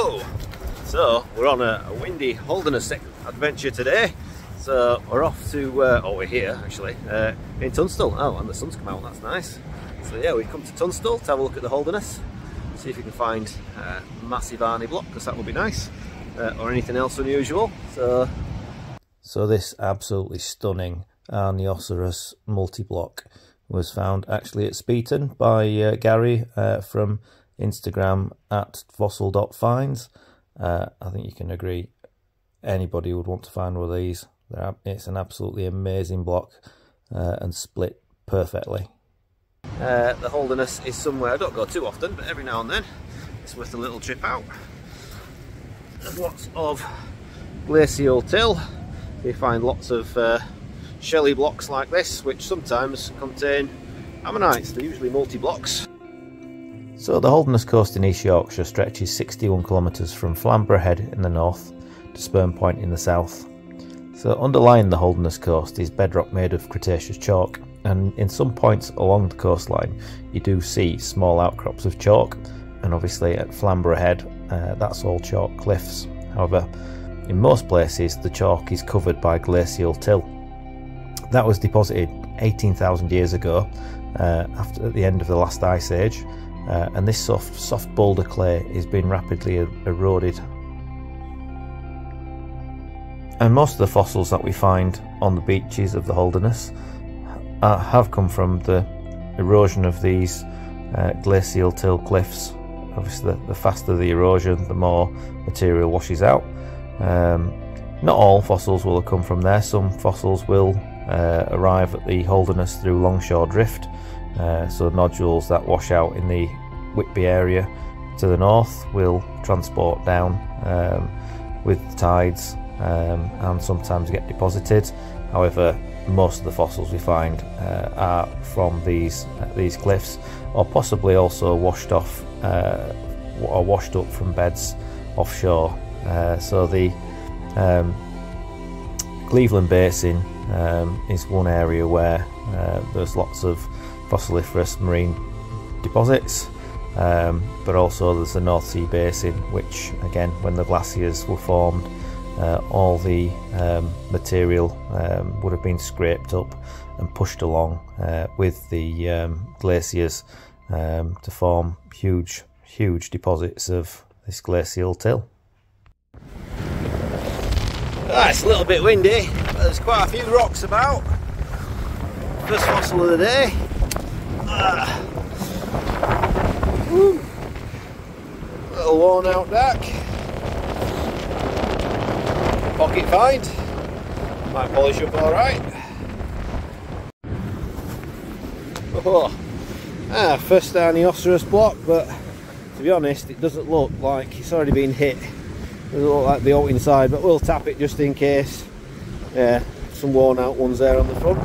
Hello! So we're on a windy Holderness adventure today. So we're off to, we're here actually, in Tunstal. Oh, and the sun's come out, that's nice. So yeah, we've come to Tunstal to have a look at the Holderness. See if we can find a massive Arnie block, because that would be nice. Or anything else unusual. So this absolutely stunning Arnioceras multi-block was found actually at Speeton by Gary from Instagram at fossil.finds. I think you can agree anybody would want to find one of these. It's an absolutely amazing block and split perfectly. The Holderness is somewhere I don't go too often, but every now and then it's worth a little trip out. There's lots of glacial till. You find lots of shelly blocks like this, which sometimes contain ammonites. They're usually multi-blocks. So the Holderness coast in East Yorkshire stretches 61 kilometres from Flamborough Head in the north to Spurn Point in the south. So underlying the Holderness coast is bedrock made of Cretaceous chalk, and in some points along the coastline you do see small outcrops of chalk, and obviously at Flamborough Head that's all chalk cliffs. However, in most places the chalk is covered by glacial till. That was deposited 18,000 years ago at the end of the last ice age. And this soft boulder clay is being rapidly eroded. And most of the fossils that we find on the beaches of the Holderness have come from the erosion of these glacial till cliffs. Obviously the faster the erosion, the more material washes out. Not all fossils will have come from there. Some fossils will arrive at the Holderness through longshore drift. So nodules that wash out in the Whitby area to the north will transport down with the tides and sometimes get deposited. However, most of the fossils we find are from these cliffs, or possibly also washed off or washed up from beds offshore. So the Cleveland Basin is one area where there's lots of fossiliferous marine deposits, but also there's the North Sea Basin, which again, when the glaciers were formed, all the material would have been scraped up and pushed along with the glaciers to form huge deposits of this glacial till. It's a little bit windy, but there's quite a few rocks about. First fossil of the day. Little worn out deck. Pocket find. Might polish up alright. First Arnioceras block, but to be honest it doesn't look like it's already been hit. It doesn't look like the out inside, but we'll tap it just in case. Yeah, some worn out ones there on the front.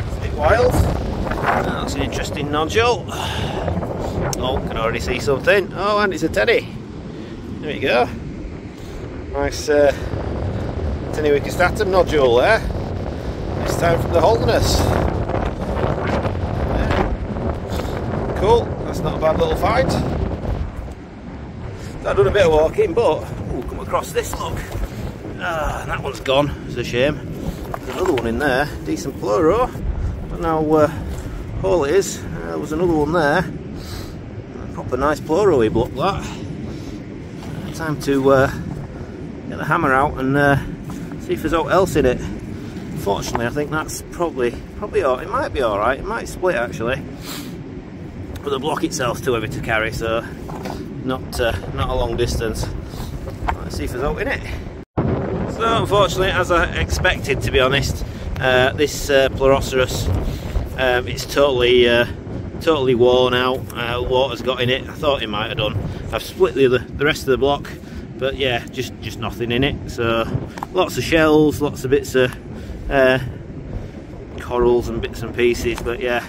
It's a bit wild. That's an interesting nodule. Oh, can already see something. Oh, and it's a teddy. There we go. Nice Teniwicastatum nodule there. This time from the Holderness. Yeah. Cool. That's not a bad little find. I've done a bit of walking, but come across this, look. And that one's gone. It's a shame. There's another one in there. Decent fluoro. Don't know all it is. There was another one there. Proper nice fluoro-y block that. Time to get the hammer out and see if there's aught else in it. Unfortunately, I think that's probably all. It might be all right. It might split actually. But the block itself's too heavy to carry, so not a long distance. Let's see if there's out in it. So unfortunately, as I expected, to be honest, this Pleuroceras, it's totally worn out. Water's got in it. I thought it might have done. I've split the rest of the block, but yeah, just nothing in it. So lots of shells, lots of bits of corals and bits and pieces, but yeah,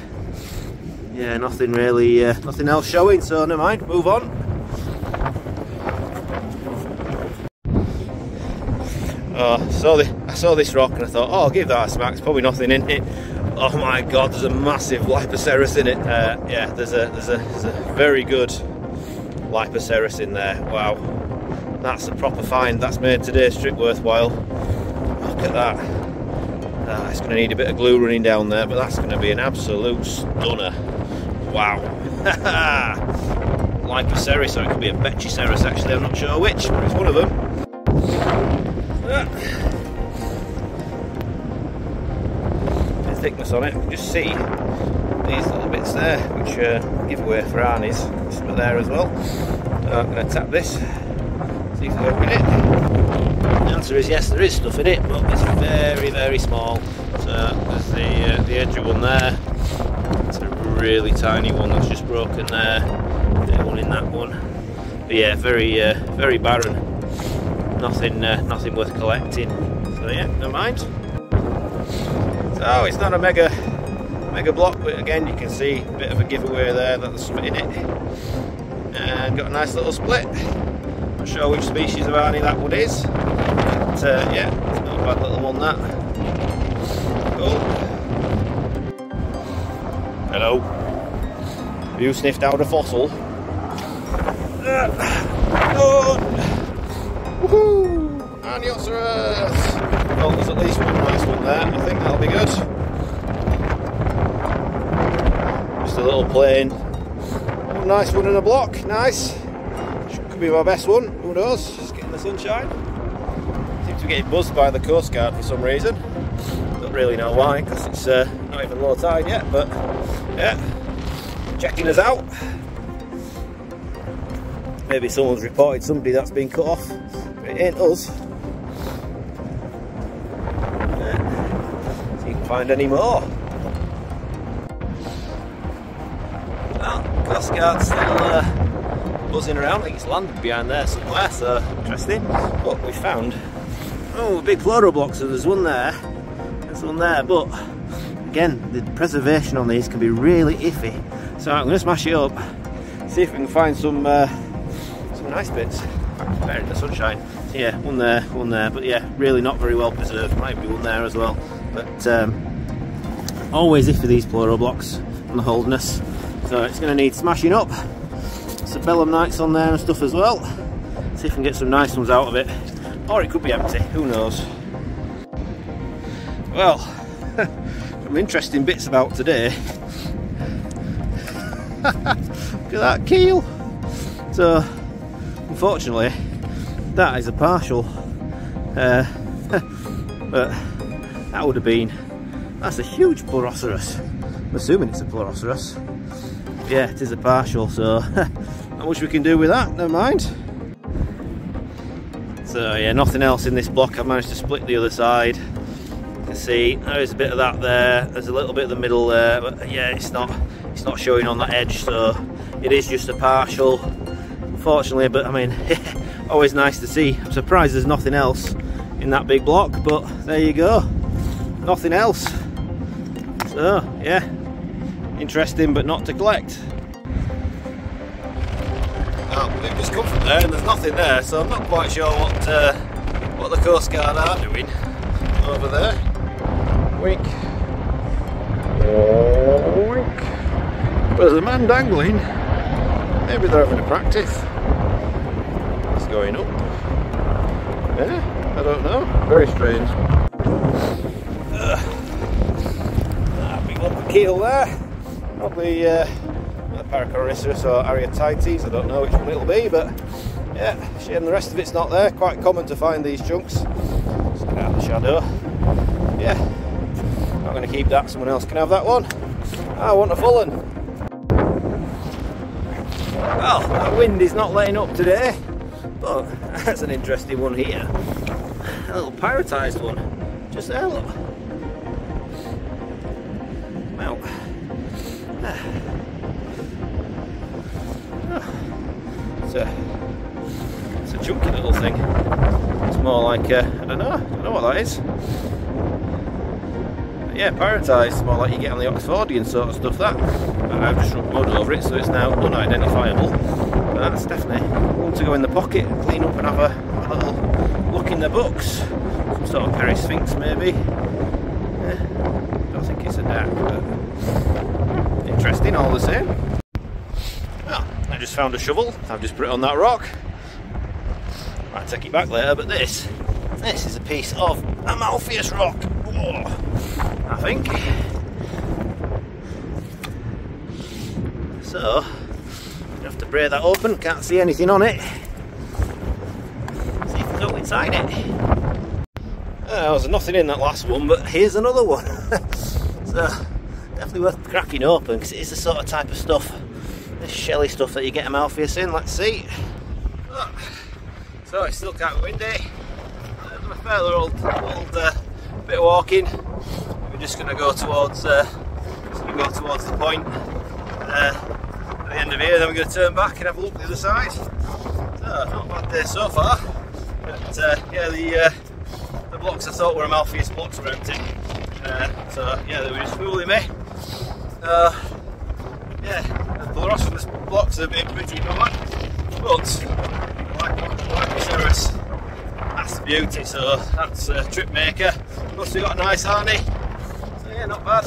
nothing really, nothing else showing, so never mind, move on. I saw this rock and I thought, oh, I'll give that a smack, there's probably nothing in it. Oh my god, there's a massive Lipoceras in it. Yeah, there's a very good Lipoceras in there. Wow, that's a proper find. That's made today's trip worthwhile. Look at that. It's going to need a bit of glue running down there, but that's going to be an absolute stunner. Wow. Lipoceras, or it could be a Betchiceras actually, I'm not sure which, but it's one of them. The thickness on it, you can just see these little bits there, which give away for Arnie's. Some there as well. I'm going to tap this, see if there's in it. The answer is yes, there is stuff in it, but it's very, very small. So there's the edge of one there. It's a really tiny one that's just broken there. The one in that one. But yeah, very barren. Nothing worth collecting. So yeah, never mind. So it's not a mega block, but again you can see a bit of a giveaway there that there's something in it. And got a nice little split. Not sure which species of Arnie that one is. But yeah, it's not a bad little one that. Cool. Hello. Have you sniffed out a fossil? Woohoo! Arnioceras! Well, there's at least one nice one there. I think that'll be good. Just a little plain. Oh, nice one in a block. Nice. Could be my best one. Who knows? Just getting the sunshine. Seems to be getting buzzed by the Coast Guard for some reason. Don't really know why, because it's not even low tide yet. But yeah, checking us out. Maybe someone's reported somebody that's been cut off. It ain't us. See if you can find any more. Well, Coast Guard's still buzzing around. I think it's landed behind there somewhere, so interesting. But we found a big fluoroblock, so there's one there. There's one there, but again, the preservation on these can be really iffy. So I'm going to smash it up, see if we can find some nice bits. Better in the sunshine. So yeah, one there, but yeah, really not very well preserved. Might be one there as well. But always iffy these fluoroblocks on the Holderness. So it's going to need smashing up. Some belemnites on there and stuff as well. See if we can get some nice ones out of it. Or it could be empty, who knows. Well, some interesting bits about today. Look at that keel. So unfortunately that is a partial, but that would have been, that's a huge Pleuroceras. I'm assuming it's a Pleuroceras. Yeah, it is a partial, so not much we can do with that, never mind. So yeah, nothing else in this block. I've managed to split the other side. You can see there is a bit of that there, there's a little bit of the middle there, but yeah, it's not showing on that edge, so it is just a partial, unfortunately. But I mean, always nice to see. I'm surprised there's nothing else in that big block, but there you go, nothing else. So yeah, interesting but not to collect. Well, we've just come from there and there's nothing there, so I'm not quite sure what the Coast Guard are doing over there. Wink. Wink. But there's a man dangling. Maybe they're having a practice. It's going up. Yeah, I don't know. Very strange. Big lump of keel there. Probably Arnioceras or Arnioceras. I don't know which one it'll be, but yeah, shame the rest of it's not there. Quite common to find these chunks. Just get out of the shadow. Yeah, not going to keep that. Someone else can have that one. I want a full one. Well, that wind is not letting up today, but that's an interesting one here. A little pyrotised one. Just there, look. Well, it's a chunky little thing. It's more like, I don't know what that is. But yeah, pyrotised, more like you get on the Oxfordian sort of stuff, that. I've just rubbed mud over it, so it's now unidentifiable. But that's definitely one to go in the pocket and clean up and have a little look in the books. Some sort of perisphinx maybe. Yeah, don't think think it's a dark, but interesting all the same. Well, I just found a shovel. I've just put it on that rock. Might take it back later, but this is a piece of Amaltheus rock. Whoa, I think. So, you have to break that open. Can't see anything on it. See if we go inside it. There was nothing in that last one, but here's another one. So, definitely worth cracking open because it is the sort of type of stuff, this shelly stuff that you get Amaltheus in. Let's see. So it's still kind of windy. Done a fairly old bit of walking. We're just going to go towards the point at the end of here. Then we're going to turn back and have a look at the other side. So not a bad day so far. But yeah, the blocks I thought were Amaltheus blocks were empty. So yeah, they were just fooling me. Yeah, the Arnioceras blocks have been pretty bad, but Arnioceras, that's the beauty. So that's a trip maker. Plus we got a nice harney. So yeah, not bad.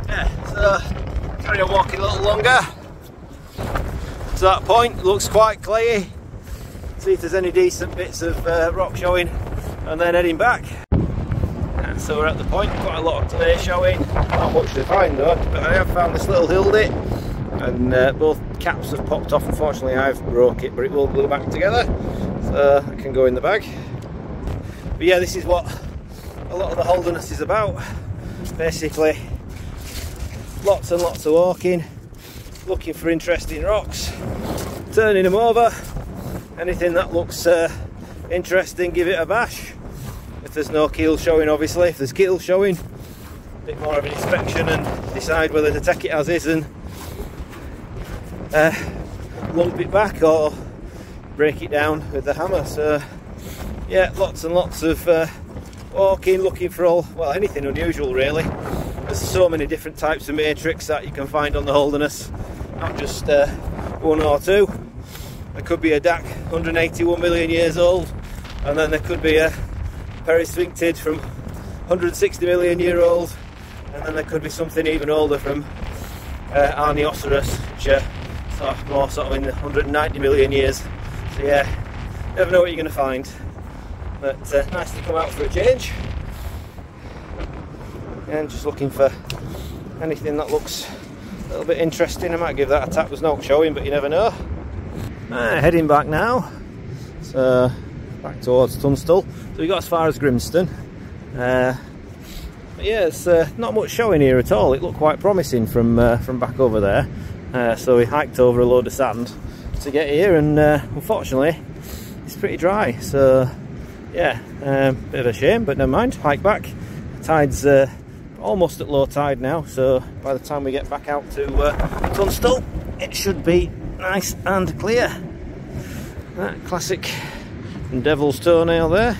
Yeah, so carry on walking a little longer. To that point, it looks quite clayey. See if there's any decent bits of rock showing, and then heading back. So we're at the point, quite a lot of clay showing, not much to find though, but I have found this little hill dip, and both caps have popped off. Unfortunately I've broke it, but it will glue back together, so it can go in the bag. But yeah, this is what a lot of the Holderness is about. Basically, lots and lots of walking, looking for interesting rocks, turning them over, anything that looks interesting, give it a bash. If there's no keel showing, obviously. If there's keel showing, a bit more of an inspection and decide whether to take it as is and lump it back or break it down with the hammer. So yeah, lots and lots of walking, looking for anything unusual really. There's so many different types of matrix that you can find on the Holderness, not just one or two. There could be a DAC 181 million years old, and then there could be a perisphinctid from 160 million year old, and then there could be something even older from Arnioceras, which are more sort of in the 190 million years. So yeah, never know what you're going to find, but nice to come out for a change. And just looking for anything that looks a little bit interesting. I might give that a tap. There's no showing, but you never know. Heading back now, so back towards Tunstal. So we got as far as Grimston. Yeah, it's not much showing here at all. It looked quite promising from back over there. So we hiked over a load of sand to get here, and unfortunately it's pretty dry. So yeah, bit of a shame, but never mind. Hike back. Tide's almost at low tide now, so by the time we get back out to Tunstal, it should be nice and clear. That classic devil's toenail there,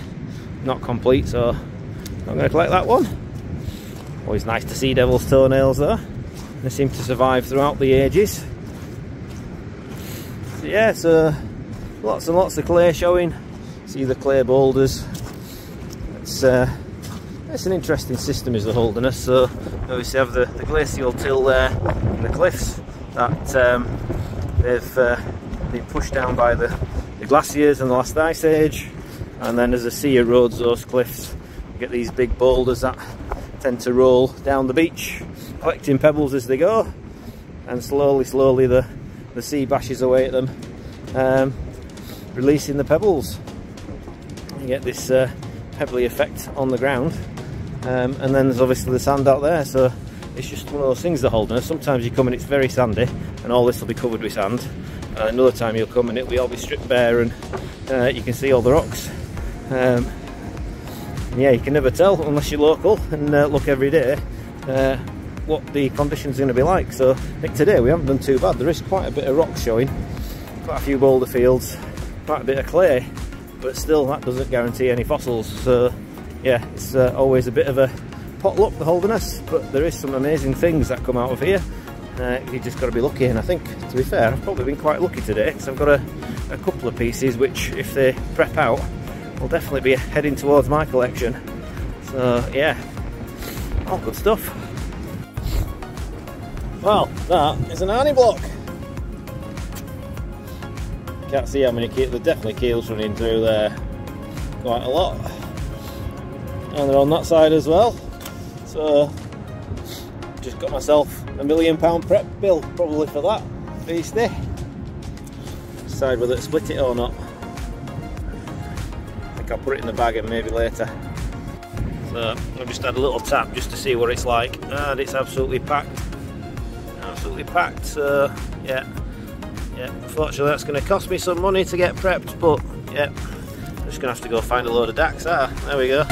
not complete, so I'm going to collect that one. Always nice to see devil's toenails though. They seem to survive throughout the ages. So yeah, so lots and lots of clay showing. See the clay boulders. It's an interesting system, is the Holderness. So obviously have the glacial till there and the cliffs that they've been pushed down by the glaciers in the last ice age, and then as the sea erodes those cliffs, you get these big boulders that tend to roll down the beach, collecting pebbles as they go, and slowly the sea bashes away at them, releasing the pebbles. You get this pebbly effect on the ground, and then there's obviously the sand out there. So it's just one of those things, the Holderness. Sometimes you come and it's very sandy and all this will be covered with sand, and another time you'll come and it'll be all stripped bare and you can see all the rocks. Yeah, you can never tell unless you're local and look every day what the conditions are going to be like. So I think today we haven't done too bad. There is quite a bit of rock showing, quite a few boulder fields, quite a bit of clay, but still that doesn't guarantee any fossils. So yeah, it's always a bit of a potluck, the Holderness, but there is some amazing things that come out of here. You just got to be lucky, and I think, to be fair, I've probably been quite lucky today because I've got a couple of pieces which, if they prep out, will definitely be heading towards my collection. So yeah, all good stuff. Well, that is an Arnie block. Can't see how many keels, there's definitely keels running through there. Quite a lot. And they're on that side as well. So, just got myself £1 million prep bill, probably for that beastie. Decide whether to split it or not. I think I'll put it in the bag and maybe later. So, I've just had a little tap just to see what it's like, and it's absolutely packed. Absolutely packed, so yeah, unfortunately that's going to cost me some money to get prepped, but yeah, I'm just going to have to go find a load of DAX. There we go.